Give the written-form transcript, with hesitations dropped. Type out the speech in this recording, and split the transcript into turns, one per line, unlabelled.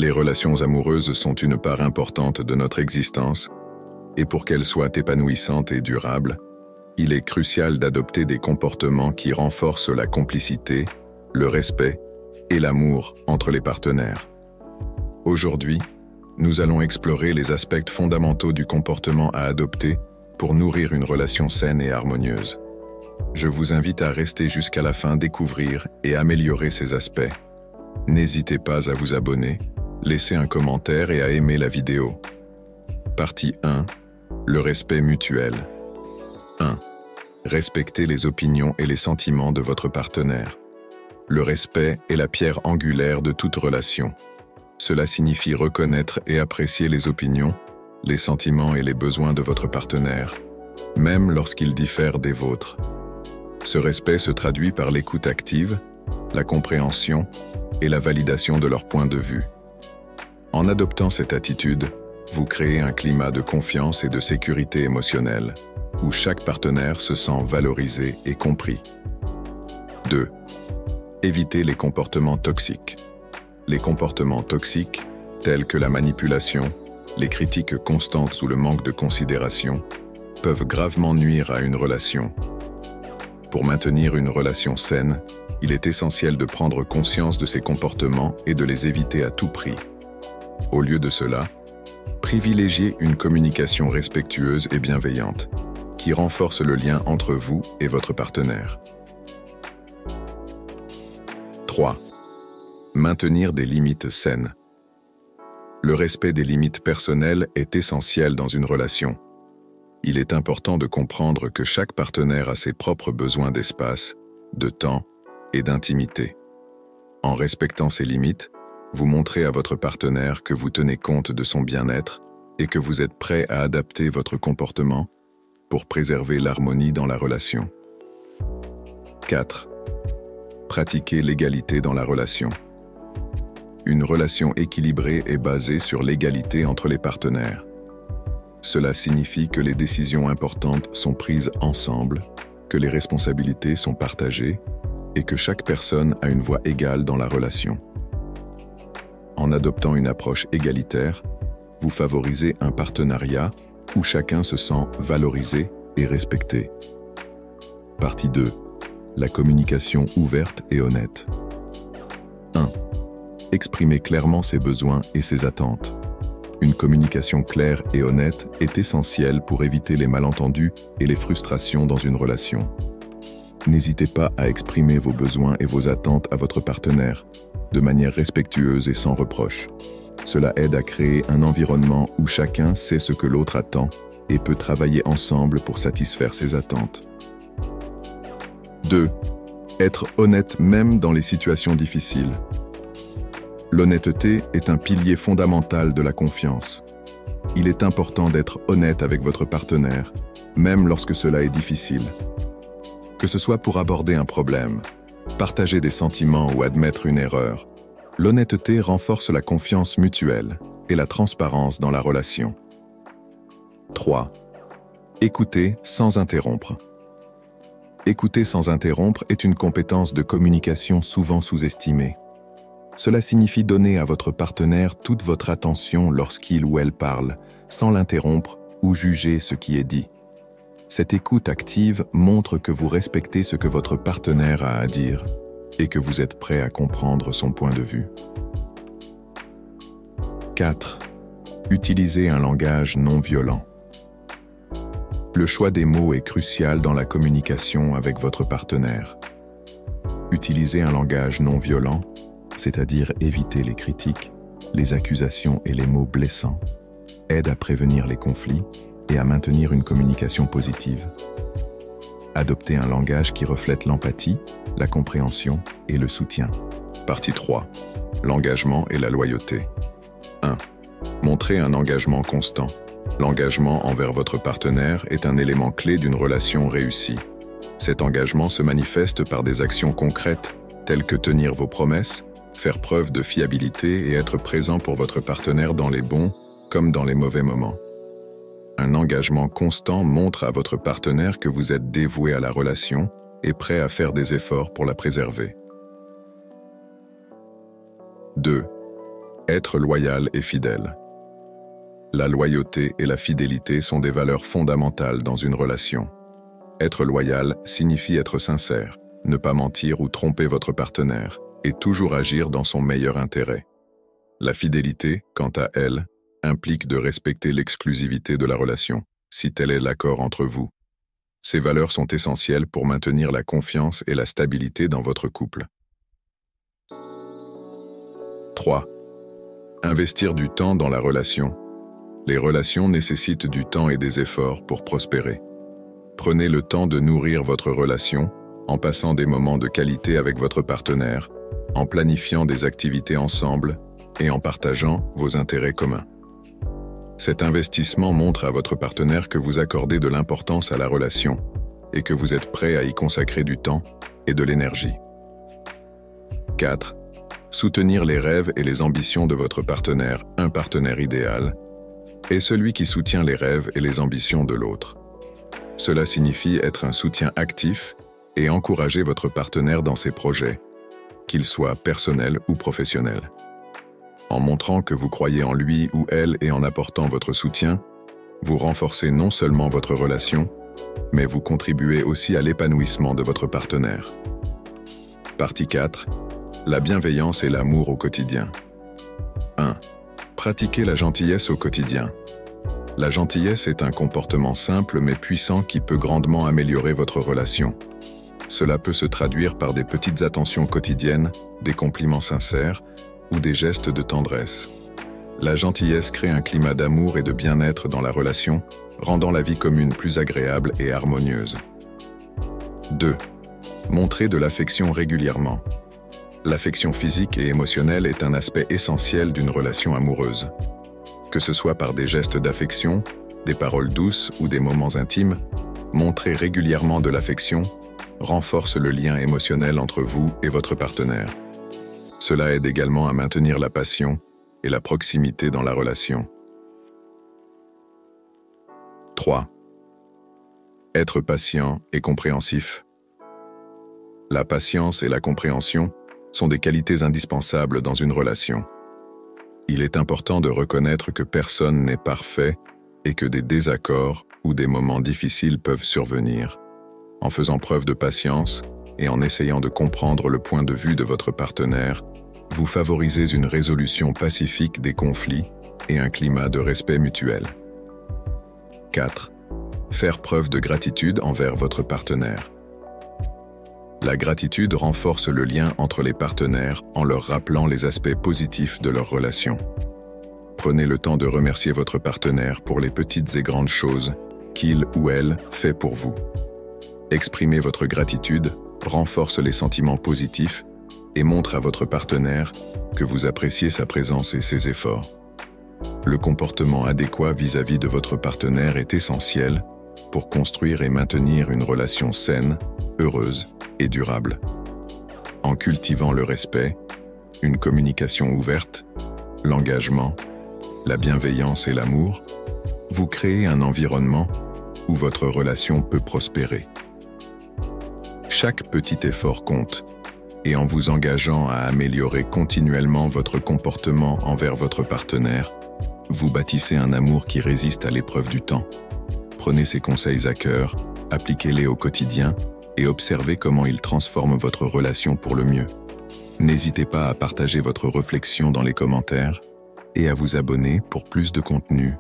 Les relations amoureuses sont une part importante de notre existence, et pour qu'elles soient épanouissantes et durables, il est crucial d'adopter des comportements qui renforcent la complicité, le respect et l'amour entre les partenaires. Aujourd'hui, nous allons explorer les aspects fondamentaux du comportement à adopter pour nourrir une relation saine et harmonieuse. Je vous invite à rester jusqu'à la fin, découvrir et améliorer ces aspects. N'hésitez pas à vous abonner, laisser un commentaire et à aimer la vidéo. Partie 1. Le respect mutuel. 1. Respectez les opinions et les sentiments de votre partenaire. Le respect est la pierre angulaire de toute relation. Cela signifie reconnaître et apprécier les opinions, les sentiments et les besoins de votre partenaire, même lorsqu'ils diffèrent des vôtres. Ce respect se traduit par l'écoute active, la compréhension et la validation de leur point de vue. En adoptant cette attitude, vous créez un climat de confiance et de sécurité émotionnelle, où chaque partenaire se sent valorisé et compris. 2. Évitez les comportements toxiques. Les comportements toxiques, tels que la manipulation, les critiques constantes ou le manque de considération, peuvent gravement nuire à une relation. Pour maintenir une relation saine, il est essentiel de prendre conscience de ces comportements et de les éviter à tout prix. Au lieu de cela, privilégiez une communication respectueuse et bienveillante, qui renforce le lien entre vous et votre partenaire. 3. Maintenir des limites saines. Le respect des limites personnelles est essentiel dans une relation. Il est important de comprendre que chaque partenaire a ses propres besoins d'espace, de temps et d'intimité. En respectant ces limites, vous montrez à votre partenaire que vous tenez compte de son bien-être et que vous êtes prêt à adapter votre comportement pour préserver l'harmonie dans la relation. 4. Pratiquez l'égalité dans la relation. Une relation équilibrée est basée sur l'égalité entre les partenaires. Cela signifie que les décisions importantes sont prises ensemble, que les responsabilités sont partagées et que chaque personne a une voix égale dans la relation. En adoptant une approche égalitaire, vous favorisez un partenariat où chacun se sent valorisé et respecté. Partie 2. La communication ouverte et honnête. 1. Exprimez clairement ses besoins et ses attentes. Une communication claire et honnête est essentielle pour éviter les malentendus et les frustrations dans une relation. N'hésitez pas à exprimer vos besoins et vos attentes à votre partenaire, de manière respectueuse et sans reproche. Cela aide à créer un environnement où chacun sait ce que l'autre attend et peut travailler ensemble pour satisfaire ses attentes. 2. Être honnête même dans les situations difficiles. L'honnêteté est un pilier fondamental de la confiance. Il est important d'être honnête avec votre partenaire, même lorsque cela est difficile. Que ce soit pour aborder un problème, partager des sentiments ou admettre une erreur, l'honnêteté renforce la confiance mutuelle et la transparence dans la relation. 3. Écouter sans interrompre. Écouter sans interrompre est une compétence de communication souvent sous-estimée. Cela signifie donner à votre partenaire toute votre attention lorsqu'il ou elle parle, sans l'interrompre ou juger ce qui est dit. Cette écoute active montre que vous respectez ce que votre partenaire a à dire et que vous êtes prêt à comprendre son point de vue. 4. Utilisez un langage non violent. Le choix des mots est crucial dans la communication avec votre partenaire. Utilisez un langage non violent, c'est-à-dire éviter les critiques, les accusations et les mots blessants, aide à prévenir les conflits et à maintenir une communication positive. Adoptez un langage qui reflète l'empathie, la compréhension et le soutien. Partie 3. L'engagement et la loyauté. 1. Montrez un engagement constant. L'engagement envers votre partenaire est un élément clé d'une relation réussie. Cet engagement se manifeste par des actions concrètes, telles que tenir vos promesses, faire preuve de fiabilité et être présent pour votre partenaire dans les bons comme dans les mauvais moments. Un engagement constant montre à votre partenaire que vous êtes dévoué à la relation et prêt à faire des efforts pour la préserver. 2. Être loyal et fidèle. La loyauté et la fidélité sont des valeurs fondamentales dans une relation. Être loyal signifie être sincère, ne pas mentir ou tromper votre partenaire, et toujours agir dans son meilleur intérêt. La fidélité, quant à elle, implique de respecter l'exclusivité de la relation, si tel est l'accord entre vous. Ces valeurs sont essentielles pour maintenir la confiance et la stabilité dans votre couple. 3. Investir du temps dans la relation. Les relations nécessitent du temps et des efforts pour prospérer. Prenez le temps de nourrir votre relation en passant des moments de qualité avec votre partenaire, en planifiant des activités ensemble et en partageant vos intérêts communs. Cet investissement montre à votre partenaire que vous accordez de l'importance à la relation et que vous êtes prêt à y consacrer du temps et de l'énergie. 4. Soutenir les rêves et les ambitions de votre partenaire. Un partenaire idéal est celui qui soutient les rêves et les ambitions de l'autre. Cela signifie être un soutien actif et encourager votre partenaire dans ses projets, qu'ils soient personnels ou professionnels. En montrant que vous croyez en lui ou elle et en apportant votre soutien, vous renforcez non seulement votre relation, mais vous contribuez aussi à l'épanouissement de votre partenaire. Partie 4. La bienveillance et l'amour au quotidien. 1. Pratiquez la gentillesse au quotidien. La gentillesse est un comportement simple mais puissant qui peut grandement améliorer votre relation. Cela peut se traduire par des petites attentions quotidiennes, des compliments sincères ou des gestes de tendresse. La gentillesse crée un climat d'amour et de bien-être dans la relation, rendant la vie commune plus agréable et harmonieuse. 2. Montrez de l'affection régulièrement. L'affection physique et émotionnelle est un aspect essentiel d'une relation amoureuse. Que ce soit par des gestes d'affection, des paroles douces ou des moments intimes, montrer régulièrement de l'affection renforce le lien émotionnel entre vous et votre partenaire. Cela aide également à maintenir la passion et la proximité dans la relation. 3. Être patient et compréhensif. La patience et la compréhension sont des qualités indispensables dans une relation. Il est important de reconnaître que personne n'est parfait et que des désaccords ou des moments difficiles peuvent survenir. En faisant preuve de patience et en essayant de comprendre le point de vue de votre partenaire, vous favorisez une résolution pacifique des conflits et un climat de respect mutuel. 4. Faire preuve de gratitude envers votre partenaire. La gratitude renforce le lien entre les partenaires en leur rappelant les aspects positifs de leur relation. Prenez le temps de remercier votre partenaire pour les petites et grandes choses qu'il ou elle fait pour vous. Exprimer votre gratitude renforce les sentiments positifs et montre à votre partenaire que vous appréciez sa présence et ses efforts. Le comportement adéquat vis-à-vis de votre partenaire est essentiel pour construire et maintenir une relation saine, heureuse et durable. En cultivant le respect, une communication ouverte, l'engagement, la bienveillance et l'amour, vous créez un environnement où votre relation peut prospérer. Chaque petit effort compte, et en vous engageant à améliorer continuellement votre comportement envers votre partenaire, vous bâtissez un amour qui résiste à l'épreuve du temps. Prenez ces conseils à cœur, appliquez-les au quotidien et observez comment ils transforment votre relation pour le mieux. N'hésitez pas à partager votre réflexion dans les commentaires et à vous abonner pour plus de contenu